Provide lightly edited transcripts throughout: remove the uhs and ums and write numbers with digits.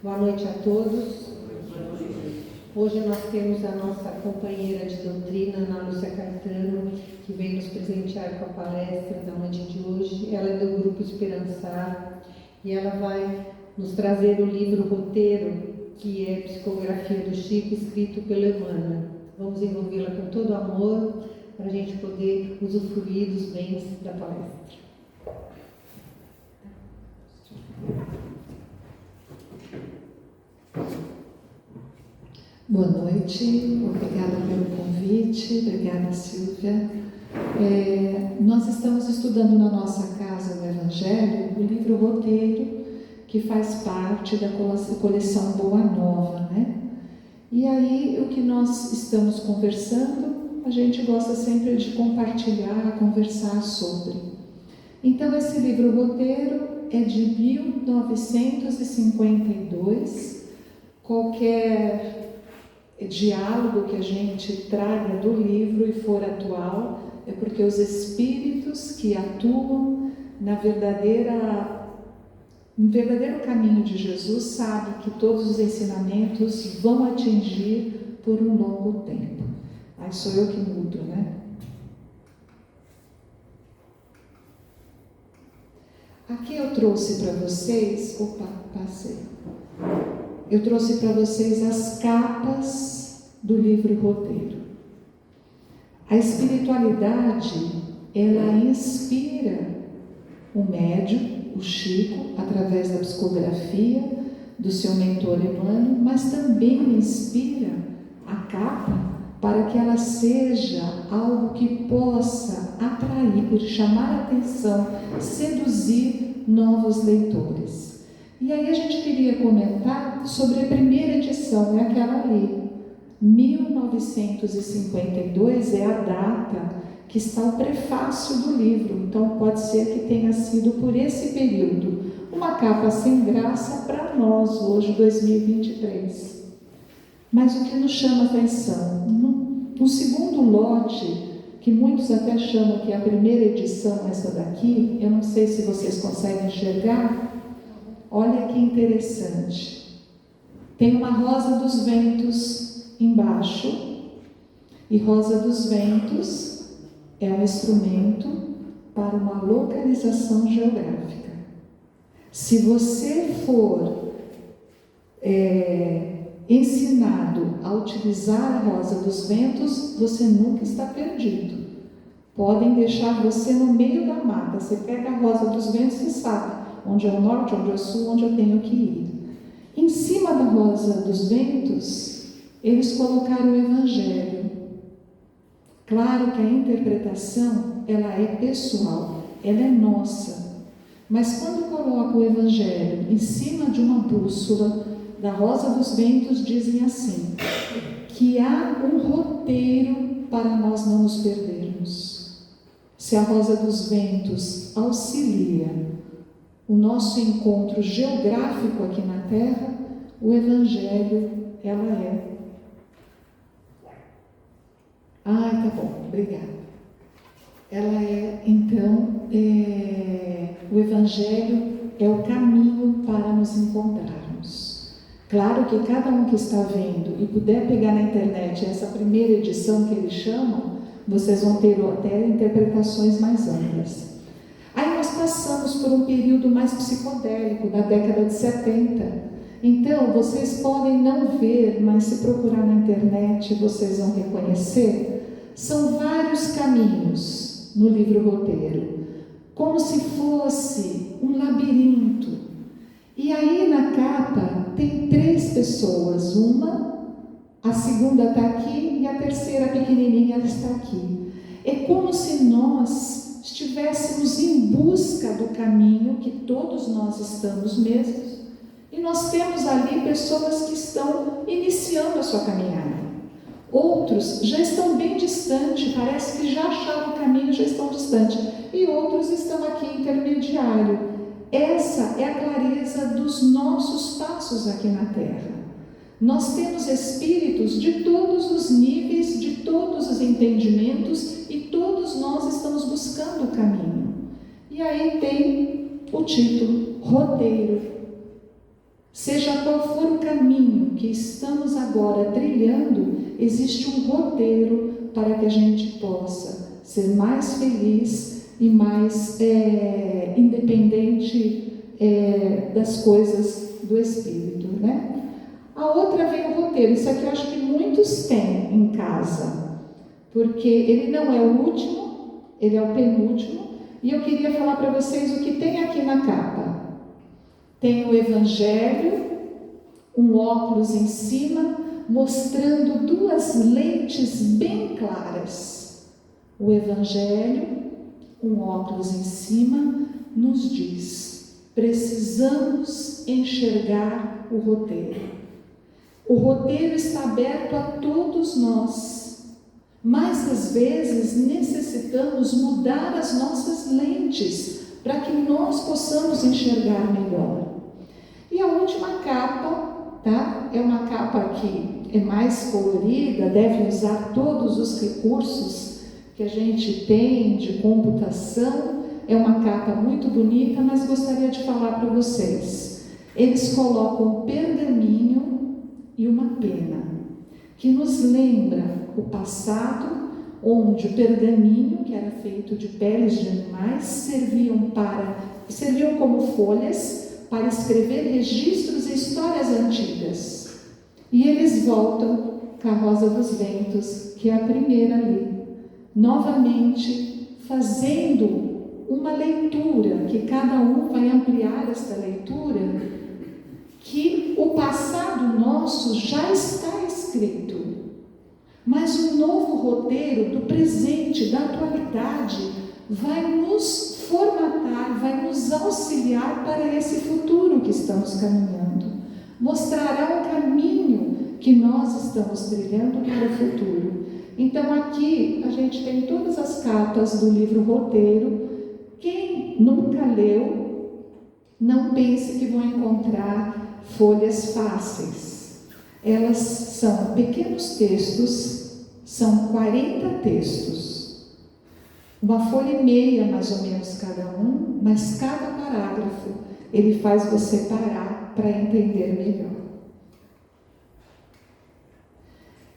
Boa noite a todos. Hoje nós temos a nossa companheira de doutrina, Ana Lúcia Caetano, que veio nos presentear com a palestra da noite de hoje. Ela é do Grupo Esperançar e ela vai nos trazer o livro Roteiro, que é Psicografia do Chico, escrito pelo Emmanuel. Vamos envolvê-la com todo amor para a gente poder usufruir dos bens da palestra. Boa noite, obrigada pelo convite, obrigada Silvia. Nós estamos estudando na nossa casa o Evangelho, o livro Roteiro, que faz parte da coleção Boa Nova, né? E aí, o que nós estamos conversando, a gente gosta sempre de compartilhar, conversar sobre. Então, esse livro Roteiro é de 1952, qualquer diálogo que a gente traga do livro e for atual, é porque os espíritos que atuam no verdadeiro caminho de Jesus sabem que todos os ensinamentos vão atingir por um longo tempo. Aí sou eu que mudo, né? Aqui eu trouxe para vocês, eu trouxe para vocês as capas do livro Roteiro. A espiritualidade, ela inspira o médium, o Chico, através da psicografia do seu mentor Emmanuel, mas também inspira a capa para que ela seja algo que possa atrair, chamar a atenção, seduzir novos leitores. E aí a gente queria comentar sobre a primeira edição, é aquela ali. 1952 é a data que está o prefácio do livro, então pode ser que tenha sido por esse período. Uma capa sem graça para nós, hoje, 2023. Mas o que nos chama a atenção? No segundo lote, que muitos até chamam que é a primeira edição, essa daqui, eu não sei se vocês conseguem enxergar. Olha que interessante. Tem uma rosa dos ventos embaixo, e rosa dos ventos é um instrumento para uma localização geográfica. Se você for ensinado a utilizar a rosa dos ventos, você nunca está perdido. Podem deixar você no meio da mata. Você pega a rosa dos ventos e sabe onde é o norte, onde é o sul, onde eu tenho que ir. Em cima da rosa dos ventos, eles colocaram o Evangelho. Claro que a interpretação, ela é pessoal, ela é nossa. Mas quando coloca o Evangelho em cima de uma bússola da rosa dos ventos, dizem assim, que há um roteiro para nós não nos perdermos. Se a rosa dos ventos auxilia o nosso encontro geográfico aqui na Terra, o Evangelho, ela é. Tá bom, obrigada. Ela é, então, o Evangelho é o caminho para nos encontrarmos. Claro que cada um que está vendo e puder pegar na internet essa primeira edição que eles chamam, vocês vão ter até interpretações mais amplas. Aí nós passamos por um período mais psicodélico, da década de 70. Então, vocês podem não ver, mas se procurar na internet, vocês vão reconhecer. São vários caminhos no livro Roteiro, como se fosse um labirinto. E aí na capa tem 3 pessoas, a segunda está aqui e a terceira pequenininha ela está aqui. É como se nós estivéssemos em busca do caminho que todos nós estamos mesmos, e nós temos ali pessoas que estão iniciando a sua caminhada. Outros já estão bem distantes, parece que já acharam o caminho, já estão distantes, e outros estão aqui intermediário. Essa é a clareza dos nossos passos aqui na Terra. Nós temos espíritos de todos os níveis, de todos os entendimentos, e todos nós estamos buscando o caminho. E aí tem o título, Roteiro. Seja qual for o caminho que estamos agora trilhando, existe um roteiro para que a gente possa ser mais feliz e mais independente das coisas do Espírito, né? A outra vem o roteiro. Isso aqui eu acho que muitos têm em casa, porque ele não é o último, ele é o penúltimo. E eu queria falar para vocês o que tem aqui na capa. Tem o Evangelho, um óculos em cima, mostrando duas lentes bem claras. O Evangelho, um óculos em cima, nos diz: precisamos enxergar o roteiro. O roteiro está aberto a todos nós, mas às vezes necessitamos mudar as nossas lentes para que nós possamos enxergar melhor. E a última capa, tá? É uma capa que é mais colorida, deve usar todos os recursos que a gente tem de computação. É uma capa muito bonita, mas gostaria de falar para vocês. Eles colocam um pergaminho e uma pena, que nos lembra o passado, onde o pergaminho, que era feito de peles de animais, serviam como folhas para escrever registros e histórias antigas. E eles voltam com a Rosa dos Ventos, que é a primeira ali, novamente fazendo uma leitura, que cada um vai ampliar esta leitura, que o passado nosso já está escrito, mas o novo roteiro do presente, da atualidade, vai nos formatar, vai nos auxiliar para esse futuro que estamos caminhando. Mostrará o caminho que nós estamos trilhando para o futuro. Então aqui a gente tem todas as capas do livro Roteiro. Quem nunca leu, não pense que vão encontrar folhas fáceis. Elas são pequenos textos, são 40 textos. Uma folha e meia, mais ou menos, cada um, mas cada parágrafo ele faz você parar para entender melhor.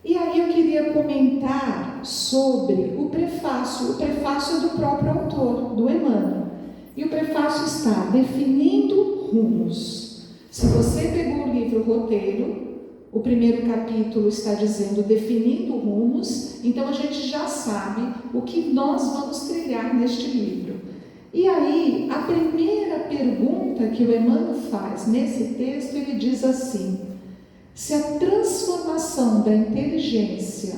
E aí eu queria comentar sobre o prefácio. O prefácio é do próprio autor, do Emmanuel. E o prefácio está definindo rumos. Se você pegou o livro Roteiro, o primeiro capítulo está dizendo definindo rumos, então a gente já sabe o que nós vamos trilhar neste livro. E aí, a primeira pergunta que o Emmanuel faz nesse texto, ele diz assim: se a transformação da inteligência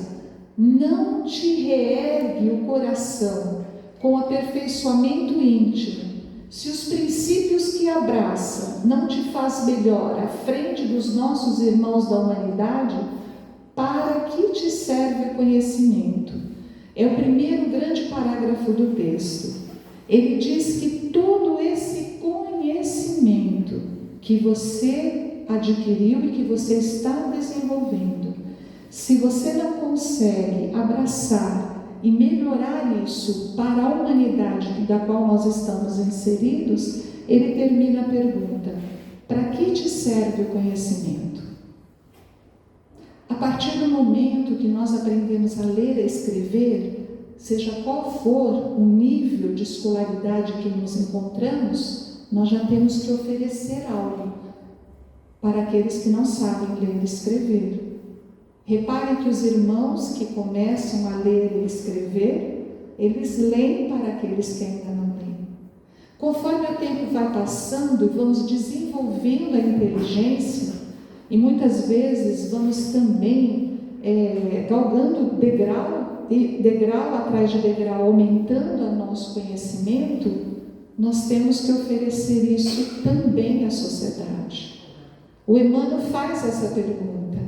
não te reergue o coração com aperfeiçoamento íntimo, se os princípios que abraça não te faz melhor à frente dos nossos irmãos da humanidade, para que te serve o conhecimento? É o primeiro grande parágrafo do texto. Ele diz que todo esse conhecimento que você adquiriu e que você está desenvolvendo, se você não consegue abraçar e melhorar isso para a humanidade da qual nós estamos inseridos, ele termina a pergunta: para que te serve o conhecimento? A partir do momento que nós aprendemos a ler e escrever, seja qual for o nível de escolaridade que nos encontramos, nós já temos que oferecer algo para aqueles que não sabem ler e escrever. Reparem que os irmãos que começam a ler e escrever, eles leem para aqueles que ainda não leem. Conforme o tempo vai passando, vamos desenvolvendo a inteligência e muitas vezes vamos também galgando degrau atrás de degrau, aumentando o nosso conhecimento. Nós temos que oferecer isso também à sociedade. O Emmanuel faz essa pergunta: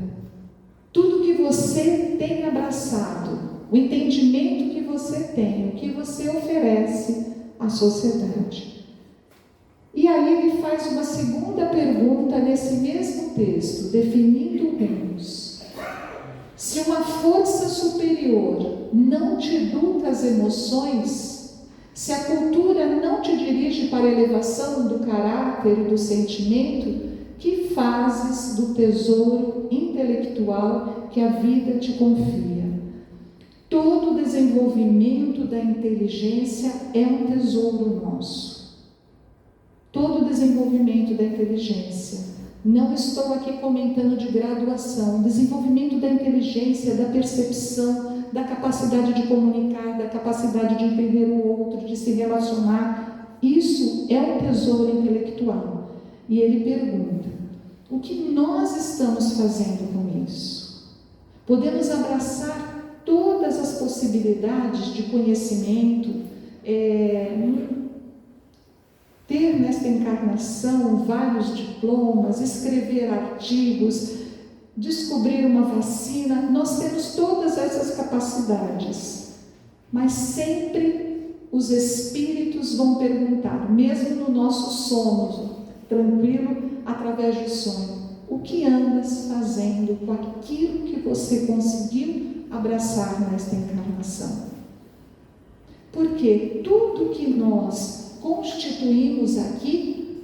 tudo que você tem abraçado, o entendimento que você tem, o que você oferece à sociedade. E aí ele faz uma segunda pergunta nesse mesmo texto, definindo rumos. Se uma força superior não te educa as emoções, se a cultura não te dirige para a elevação do caráter e do sentimento, Que fazes do tesouro intelectual que a vida te confia? Todo o desenvolvimento da inteligência é um tesouro nosso. Todo o desenvolvimento da inteligência. Não estou aqui comentando de graduação. Desenvolvimento da inteligência, da percepção, da capacidade de comunicar, da capacidade de entender o outro, de se relacionar. Isso é um tesouro intelectual. E ele pergunta: o que nós estamos fazendo com isso? Podemos abraçar todas as possibilidades de conhecimento, ter nesta encarnação vários diplomas, escrever artigos, descobrir uma vacina. Nós temos todas essas capacidades, mas sempre os espíritos vão perguntar, mesmo no nosso sono tranquilo, através do sonho: o que andas fazendo com aquilo que você conseguiu abraçar nesta encarnação? Porque tudo que nós constituímos aqui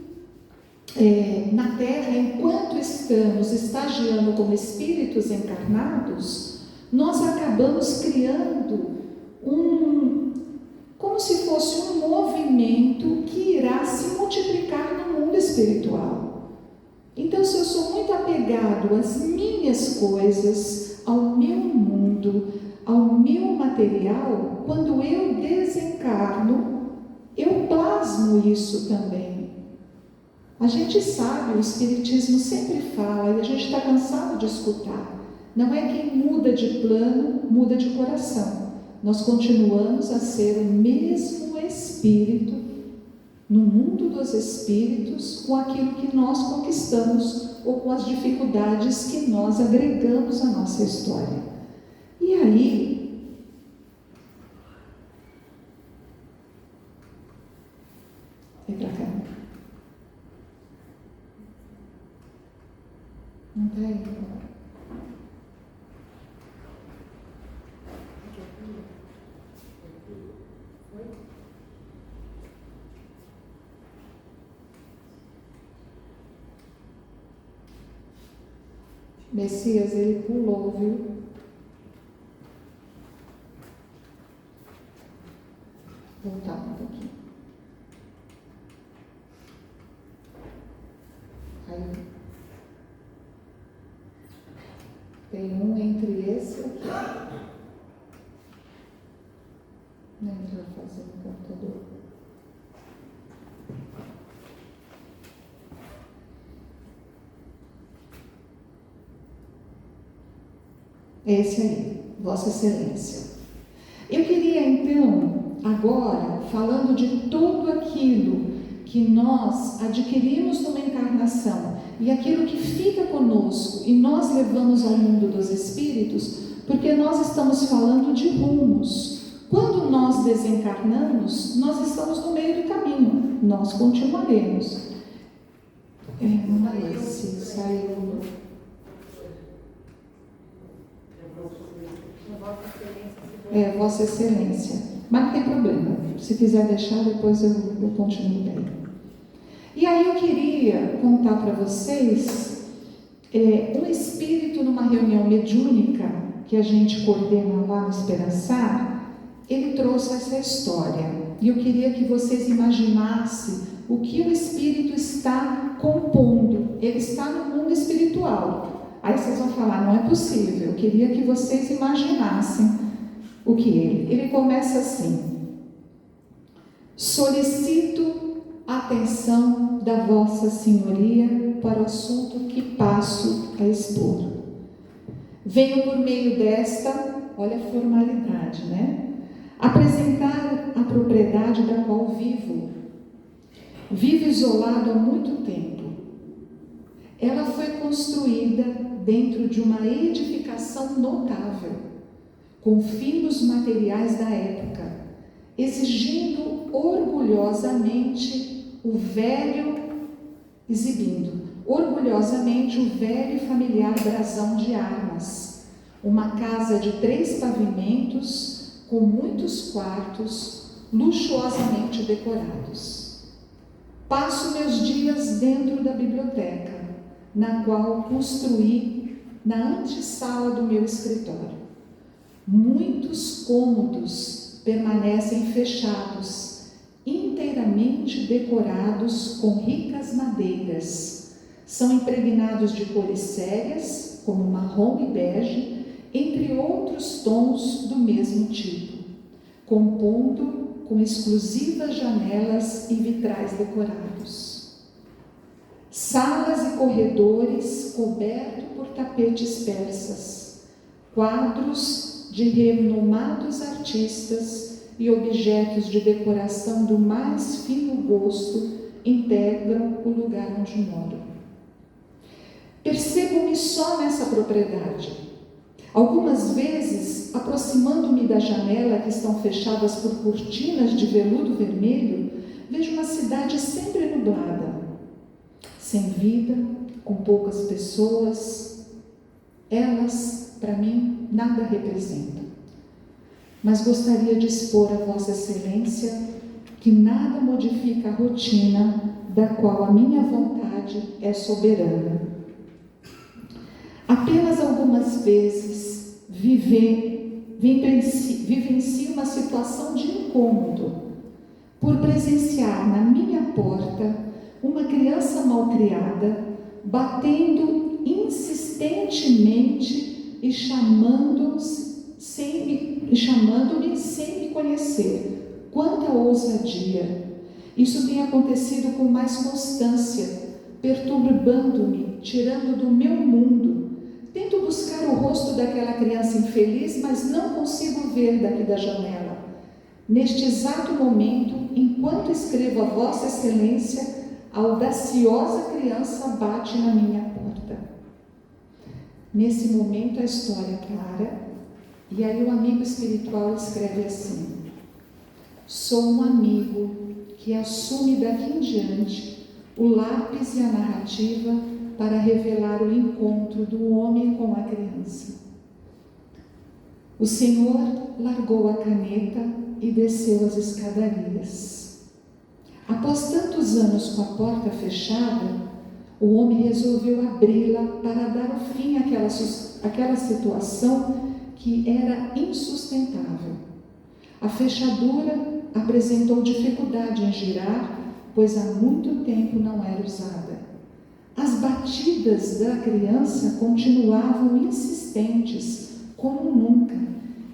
na Terra, enquanto estamos estagiando como espíritos encarnados, nós acabamos criando como se fosse um movimento que irá se multiplicar no mundo espiritual. Então, se eu sou muito apegado às minhas coisas, ao meu mundo, ao meu material, quando eu desencarno, eu plasmo isso também. A gente sabe, o Espiritismo sempre fala, e a gente está cansado de escutar: não é quem muda de plano, muda de coração. Nós continuamos a ser o mesmo espírito no mundo dos espíritos, com aquilo que nós conquistamos ou com as dificuldades que nós agregamos à nossa história. E aí, vem para cá. Não está aí? Messias, ele pulou, viu? Voltar um pouquinho. Aí. Tem um entre esse aqui. Não entrou fazendo o computador. Esse aí, Vossa Excelência. Eu queria então, agora, falando de tudo aquilo que nós adquirimos numa encarnação e aquilo que fica conosco e nós levamos ao mundo dos espíritos, porque nós estamos falando de rumos. Quando nós desencarnamos, nós estamos no meio do caminho, nós continuaremos. Não é esse, saiu. Vossa Excelência. Mas não tem problema. Se quiser deixar, depois eu continuo bem. E aí eu queria contar para vocês um espírito numa reunião mediúnica que a gente coordena lá no Esperançar. Ele trouxe essa história. E eu queria que vocês imaginassem o que o espírito está compondo. Ele está no mundo espiritual. Aí vocês vão falar: não é possível. Eu queria que vocês imaginassem o que ele começa assim: solicito a atenção da Vossa Senhoria para o assunto que passo a expor. Venho por meio desta, olha a formalidade, né? Apresentar a propriedade da qual vivo. Vivo isolado há muito tempo. Ela foi construída dentro de uma edificação notável, com finos materiais da época, exibindo orgulhosamente o velho e familiar brasão de armas, uma casa de 3 pavimentos, com muitos quartos, luxuosamente decorados. Passo meus dias dentro da biblioteca, na qual construí na antessala do meu escritório. Muitos cômodos permanecem fechados, inteiramente decorados com ricas madeiras. São impregnados de cores sérias, como marrom e bege, entre outros tons do mesmo tipo, compondo com exclusivas janelas e vitrais decorados. Salas e corredores cobertos por tapetes persas, quadros de renomados artistas e objetos de decoração do mais fino gosto integram o lugar onde moro. Percebo-me só nessa propriedade. Algumas vezes, aproximando-me da janela que estão fechadas por cortinas de veludo vermelho, vejo uma cidade sempre nublada, sem vida, com poucas pessoas. Elas, para mim, nada representam. Mas gostaria de expor a Vossa Excelência que nada modifica a rotina da qual a minha vontade é soberana. Apenas algumas vezes vivencio uma situação de incômodo por presenciar na minha porta uma criança malcriada batendo insistentemente e chamando-me sem me conhecer. Quanta ousadia! Isso tem acontecido com mais constância, perturbando-me, tirando do meu mundo. Tento buscar o rosto daquela criança infeliz, mas não consigo ver daqui da janela. Neste exato momento, enquanto escrevo a Vossa Excelência, a audaciosa criança bate na minha porta. Nesse momento a história para, e aí o amigo espiritual escreve assim: sou um amigo que assume daqui em diante o lápis e a narrativa para revelar o encontro do homem com a criança. O Senhor largou a caneta e desceu as escadarias. Após tantos anos com a porta fechada, o homem resolveu abri-la para dar fim àquela situação que era insustentável. A fechadura apresentou dificuldade em girar, pois há muito tempo não era usada. As batidas da criança continuavam insistentes, como nunca,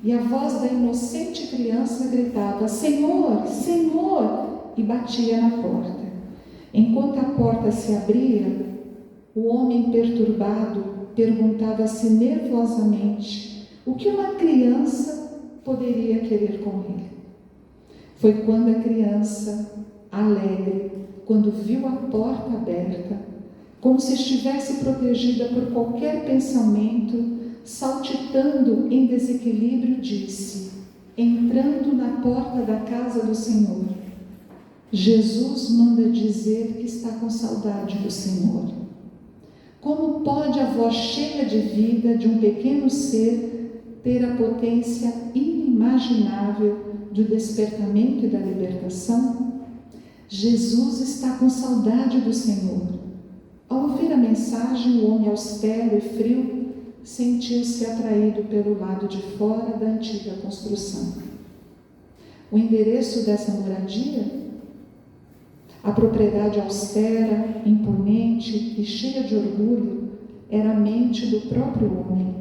e a voz da inocente criança gritava: Senhor, Senhor, e batia na porta. Enquanto a porta se abria, o homem perturbado perguntava-se nervosamente o que uma criança poderia querer com ele. Foi quando a criança, alegre, quando viu a porta aberta, como se estivesse protegida por qualquer pensamento, saltitando em desequilíbrio, disse, entrando na porta da casa do Senhor: Jesus manda dizer que está com saudade do Senhor. Como pode a voz cheia de vida de um pequeno ser ter a potência inimaginável do despertamento e da libertação? Jesus está com saudade do Senhor. Ao ouvir a mensagem, o homem austero e frio sentiu-se atraído pelo lado de fora da antiga construção. O endereço dessa moradia? A propriedade austera, imponente e cheia de orgulho era a mente do próprio homem.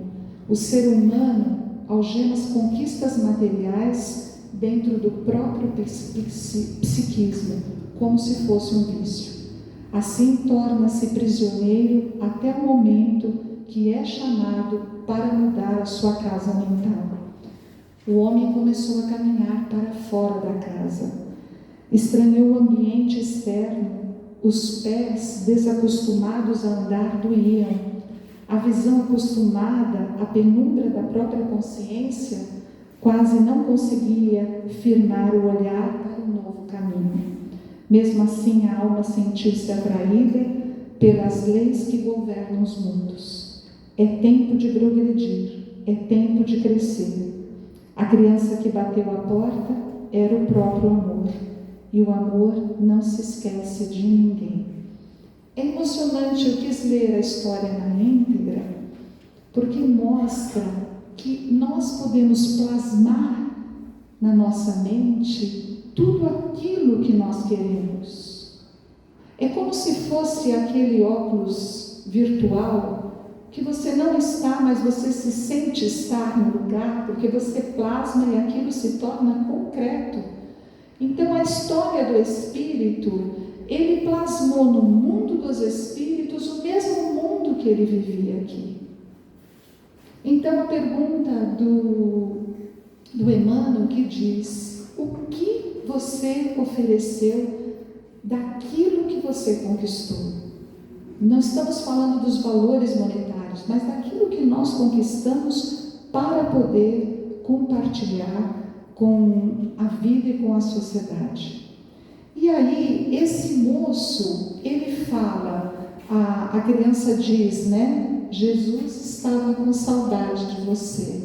O ser humano algema as conquistas materiais dentro do próprio psiquismo, como se fosse um vício. Assim torna-se prisioneiro até o momento que é chamado para mudar a sua casa mental. O homem começou a caminhar para fora da casa. Estranhou o ambiente externo. Os pés, desacostumados a andar, doíam. A visão acostumada à penumbra da própria consciência quase não conseguia firmar o olhar para um novo caminho. Mesmo assim, a alma sentiu-se atraída pelas leis que governam os mundos. É tempo de progredir, é tempo de crescer. A criança que bateu a porta era o próprio amor, e o amor não se esquece de ninguém. É emocionante, eu quis ler a história na íntegra, porque mostra que nós podemos plasmar na nossa mente tudo aquilo que nós queremos. É como se fosse aquele óculos virtual que você não está, mas você se sente estar no lugar, porque você plasma e aquilo se torna concreto. Então a história do Espírito, ele plasmou no mundo dos Espíritos o mesmo mundo que ele vivia aqui. Então a pergunta do Emmanuel que diz: o que você ofereceu daquilo que você conquistou? Não estamos falando dos valores monetários, mas daquilo que nós conquistamos para poder compartilhar com a vida e com a sociedade. E aí, esse moço, ele fala, a criança diz, né? Jesus estava com saudade de você.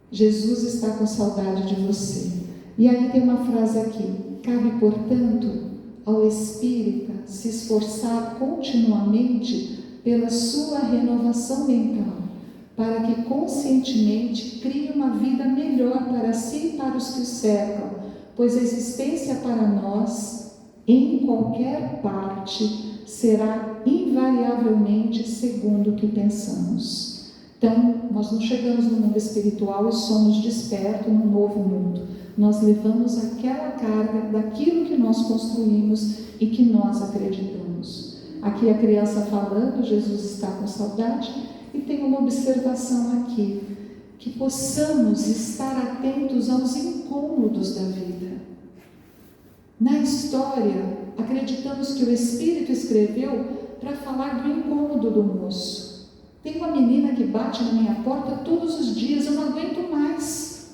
Jesus está com saudade de você. E aí tem uma frase aqui: cabe, portanto, ao espírita se esforçar continuamente pela sua renovação mental, para que conscientemente crie uma vida melhor para si e para os que o cercam, pois a existência para nós, em qualquer parte, será invariavelmente segundo o que pensamos. Então, nós não chegamos no mundo espiritual e somos despertos num novo mundo. Nós levamos aquela carga daquilo que nós construímos e que nós acreditamos. Aqui a criança falando, Jesus está com saudade, e tem uma observação aqui, que possamos estar atentos aos incômodos da vida. Na história, acreditamos que o Espírito escreveu para falar do incômodo do moço. Tem uma menina que bate na minha porta todos os dias, eu não aguento mais.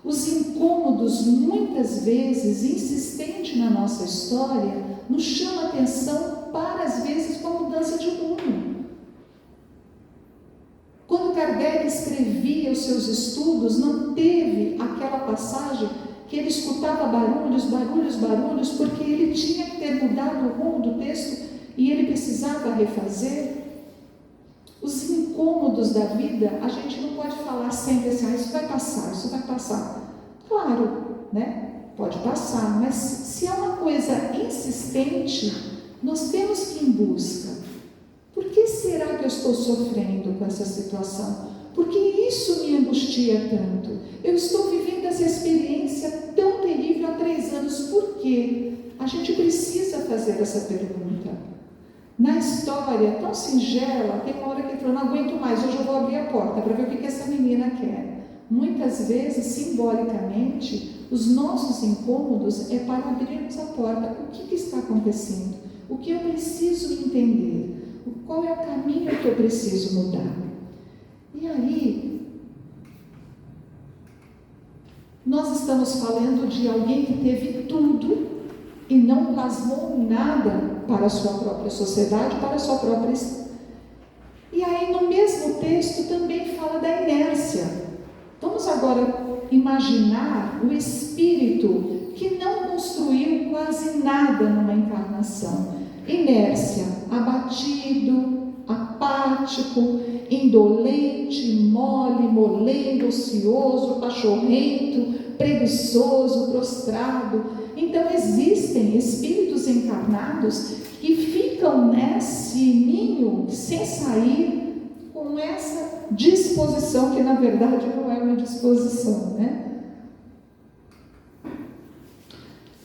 Os incômodos, muitas vezes, insistentes na nossa história, nos chamam a atenção para, às vezes, com a mudança de rumo. Quando Kardec escrevia os seus estudos, não teve aquela passagem que ele escutava barulhos, porque ele tinha que ter mudado o rumo do texto e ele precisava refazer. Os incômodos da vida, a gente não pode falar sempre assim: isso vai passar. Claro, né? Pode passar, mas se é uma coisa insistente, nós temos que ir em busca. Por que será que eu estou sofrendo com essa situação? Por que isso me angustia tanto? Eu estou vivendo essa experiência tão terrível há 3 anos, por quê? A gente precisa fazer essa pergunta. Na história tão singela, tem uma hora que ele falou: não aguento mais, hoje eu vou abrir a porta para ver o que essa menina quer. Muitas vezes, simbolicamente, os nossos incômodos é para abrirmos a porta. O que está acontecendo? O que eu preciso entender? Qual é o caminho que eu preciso mudar? E aí, nós estamos falando de alguém que teve tudo e não plasmou nada para a sua própria sociedade, para a sua própria... E aí, no mesmo texto, também fala da inércia. Vamos agora imaginar o espírito que não construiu quase nada numa encarnação. Inércia, abatido, apático, indolente, mole, molengo, ocioso, pachorrento, preguiçoso, prostrado. Então existem espíritos encarnados que ficam nesse ninho sem sair, com essa disposição, que na verdade não é uma disposição, né?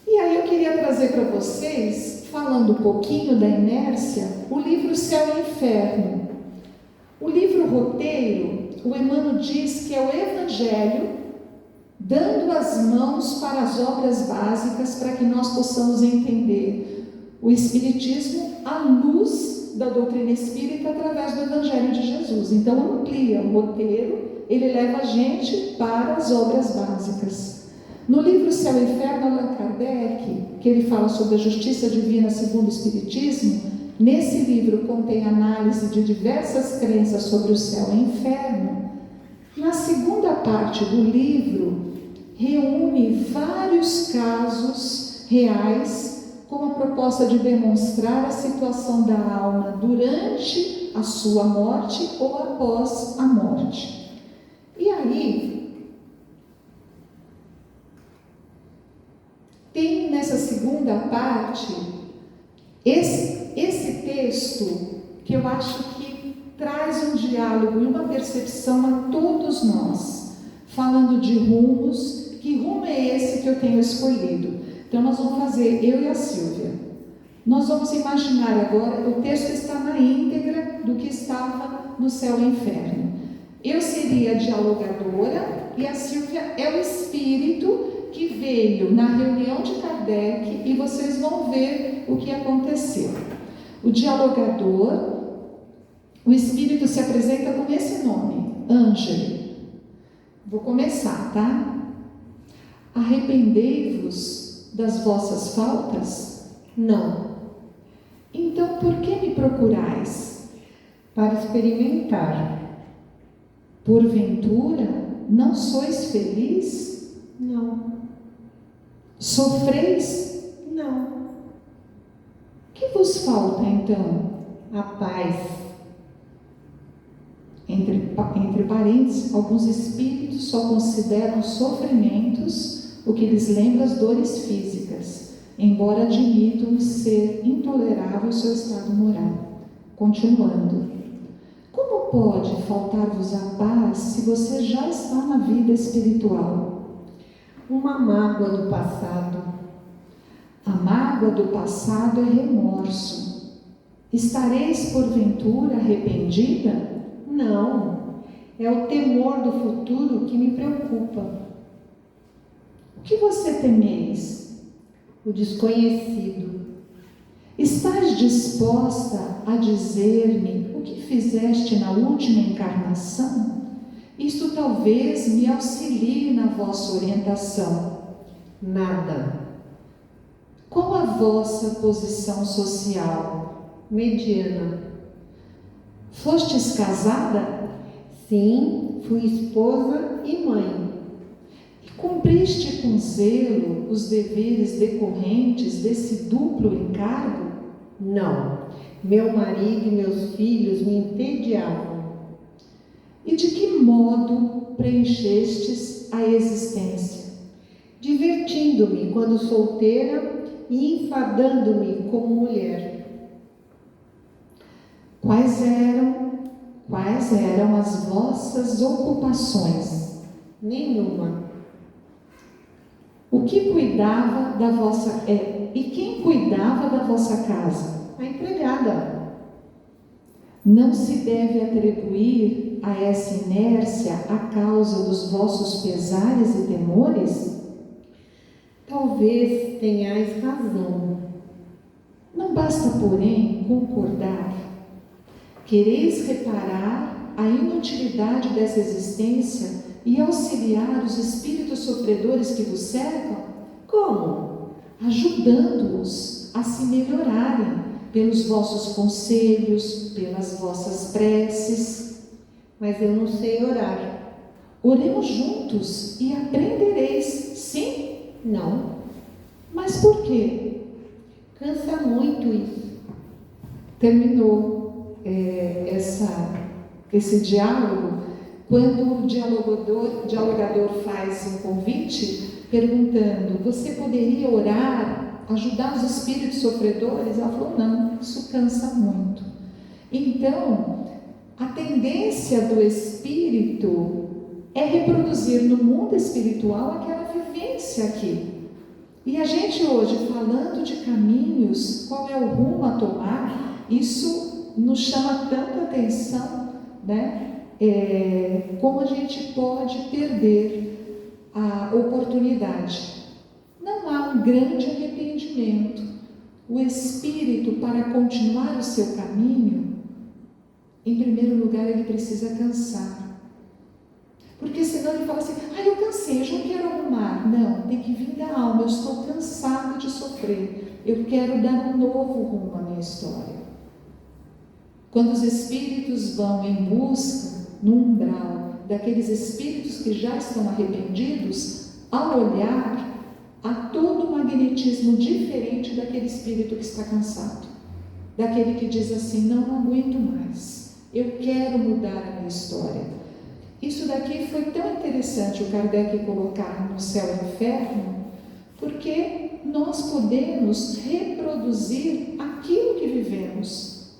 E aí eu queria trazer para vocês, falando um pouquinho da inércia, o livro Céu e Inferno. O livro roteiro, o Emmanuel diz que é o Evangelho dando as mãos para as obras básicas para que nós possamos entender o Espiritismo à luz da doutrina espírita através do Evangelho de Jesus. Então amplia o roteiro, ele leva a gente para as obras básicas. No livro Céu e Inferno, Allan Kardec, que ele fala sobre a justiça divina segundo o Espiritismo, nesse livro contém análise de diversas crenças sobre o céu e o inferno. Na segunda parte do livro, reúne vários casos reais com a proposta de demonstrar a situação da alma durante a sua morte ou após a morte. E aí, tem nessa segunda parte esse texto que eu acho que traz um diálogo e uma percepção a todos nós, falando de rumos. Que rumo é esse que eu tenho escolhido? Então nós vamos fazer, eu e a Silvia, nós vamos imaginar agora, o texto está na íntegra do que estava no Céu e Inferno. Eu seria a dialogadora e a Silvia é o espírito que veio na reunião de Kardec, e vocês vão ver o que aconteceu. O dialogador, o espírito se apresenta com esse nome, Ângelo. Vou começar, tá? Arrependei-vos das vossas faltas? Não. Então por que me procurais? Para experimentar. Porventura não sois feliz? Não. Sofreis? Não. O que vos falta então? A paz. Entre parênteses, alguns espíritos só consideram sofrimentos o que lhes lembra as dores físicas, embora admitam ser intolerável o seu estado moral. Continuando. Como pode faltar-vos a paz se você já está na vida espiritual? Uma mágoa do passado. A mágoa do passado é remorso. Estareis porventura arrependida? Não. É o temor do futuro que me preocupa. O que você temeis? O desconhecido. Estás disposta a dizer-me o que fizeste na última encarnação? Isto talvez me auxilie na vossa orientação. Nada. Qual a vossa posição social? Mediana. Fostes casada? Sim, fui esposa e mãe. E cumpriste com zelo os deveres decorrentes desse duplo encargo? Não. Meu marido e meus filhos me entediavam. E de que modo preenchestes a existência? Divertindo-me quando solteira e enfadando-me como mulher. Quais eram as vossas ocupações? Nenhuma. O que cuidava da vossa e quem cuidava da vossa casa? A empregada. Não se deve atribuir a essa inércia a causa dos vossos pesares e temores? Talvez tenhais razão. Não basta, porém, concordar. Quereis reparar a inutilidade dessa existência e auxiliar os espíritos sofredores que vos cercam? Como? Ajudando-os a se melhorarem pelos vossos conselhos, pelas vossas preces. Mas eu não sei orar. Oremos juntos e aprendereis, sim? Não. Mas por quê? Cansa muito isso. Terminou esse diálogo quando o dialogador faz um convite perguntando: você poderia orar, ajudar os espíritos sofredores? Ela falou: não, isso cansa muito. Então, a tendência do espírito é reproduzir no mundo espiritual aquela vivência aqui. E a gente hoje, falando de caminhos, qual é o rumo a tomar, isso nos chama tanta atenção, né? Como a gente pode perder a oportunidade. Não há um grande arrependimento. O espírito, para continuar o seu caminho, em primeiro lugar, ele precisa cansar. Porque senão ele fala assim: eu cansei, eu já não quero arrumar. Não, tem que vir da alma. Eu estou cansado de sofrer. Eu quero dar um novo rumo à minha história. Quando os espíritos vão em busca, no umbral, daqueles espíritos que já estão arrependidos, ao olhar, há todo um magnetismo diferente daquele espírito que está cansado, daquele que diz assim: não aguento mais, eu quero mudar a minha história. Isso daqui foi tão interessante o Kardec colocar no céu e inferno, porque nós podemos reproduzir aquilo que vivemos,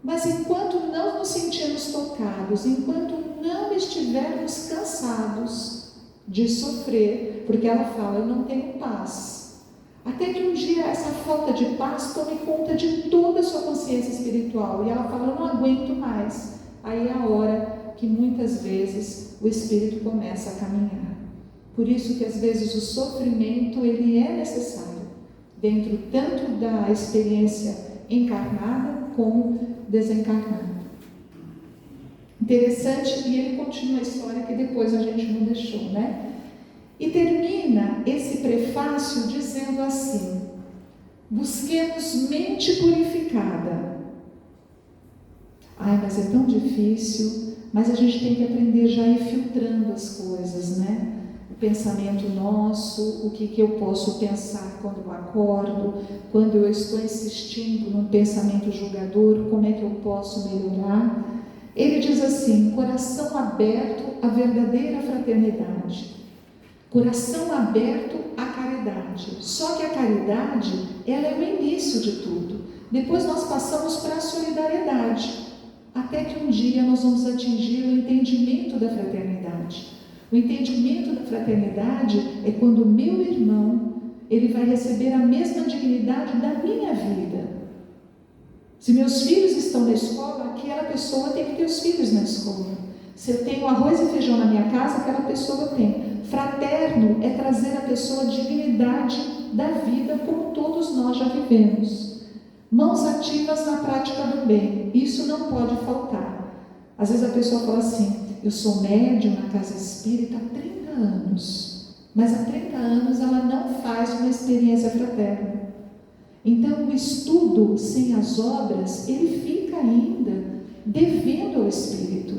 mas enquanto não nos sentirmos tocados, enquanto não estivermos cansados de sofrer, porque ela fala: eu não tenho paz, até que um dia essa falta de paz tome conta de toda a sua consciência espiritual, e ela fala: eu não aguento mais. Aí é a hora que muitas vezes o espírito começa a caminhar. Por isso que às vezes o sofrimento ele é necessário, dentro tanto da experiência encarnada como desencarnada. Interessante, e ele continua a história que depois a gente não deixou, né? E termina esse prefácio dizendo assim: busquemos mente purificada. Ai, mas é tão difícil, mas a gente tem que aprender já a ir filtrando as coisas, né? O pensamento nosso, o que eu posso pensar quando eu acordo, quando eu estou insistindo num pensamento julgador, como é que eu posso melhorar? Ele diz assim: coração aberto à verdadeira fraternidade, coração aberto à caridade. Só que a caridade, ela é o início de tudo. Depois nós passamos para a solidariedade, até que um dia nós vamos atingir o entendimento da fraternidade. O entendimento da fraternidade é quando o meu irmão, ele vai receber a mesma dignidade da minha vida. Se meus filhos estão na escola, aquela pessoa tem que ter os filhos na escola. Se eu tenho arroz e feijão na minha casa, aquela pessoa tem. Fraterno é trazer a pessoa a dignidade da vida como todos nós já vivemos. Mãos ativas na prática do bem, isso não pode faltar. Às vezes a pessoa fala assim: eu sou médium na casa espírita há 30 anos, mas há 30 anos ela não faz uma experiência fraterna. Então o estudo sem as obras, ele fica ainda devendo ao espírito.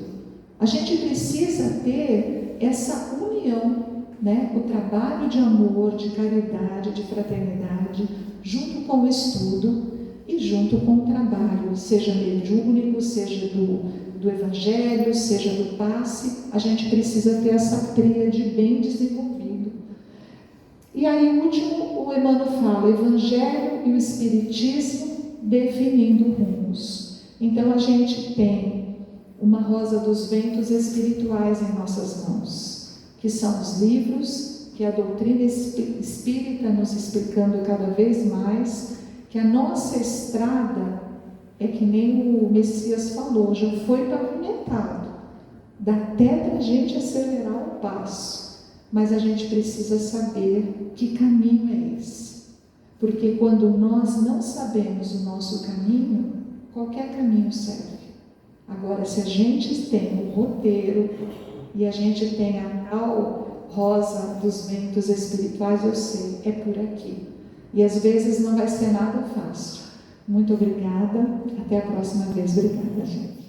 A gente precisa ter essa união, né? O trabalho de amor, de caridade, de fraternidade, junto com o estudo e junto com o trabalho, seja mediúnico, seja do evangelho, seja do passe. A gente precisa ter essa tríade bem desenvolvida. E aí o último, o Emmanuel fala: o evangelho e o espiritismo definindo rumos. Então a gente tem uma rosa dos ventos espirituais em nossas mãos, que são os livros, que a doutrina espírita nos explicando cada vez mais, que a nossa estrada é que nem o Messias falou, já foi pavimentado, dá até para a gente acelerar o passo, mas a gente precisa saber que caminho é esse, porque quando nós não sabemos o nosso caminho, qualquer caminho serve. Agora, se a gente tem um roteiro e a gente tem a tal rosa dos ventos espirituais, eu sei, é por aqui. E às vezes não vai ser nada fácil. Muito obrigada. Até a próxima vez. Obrigada, gente.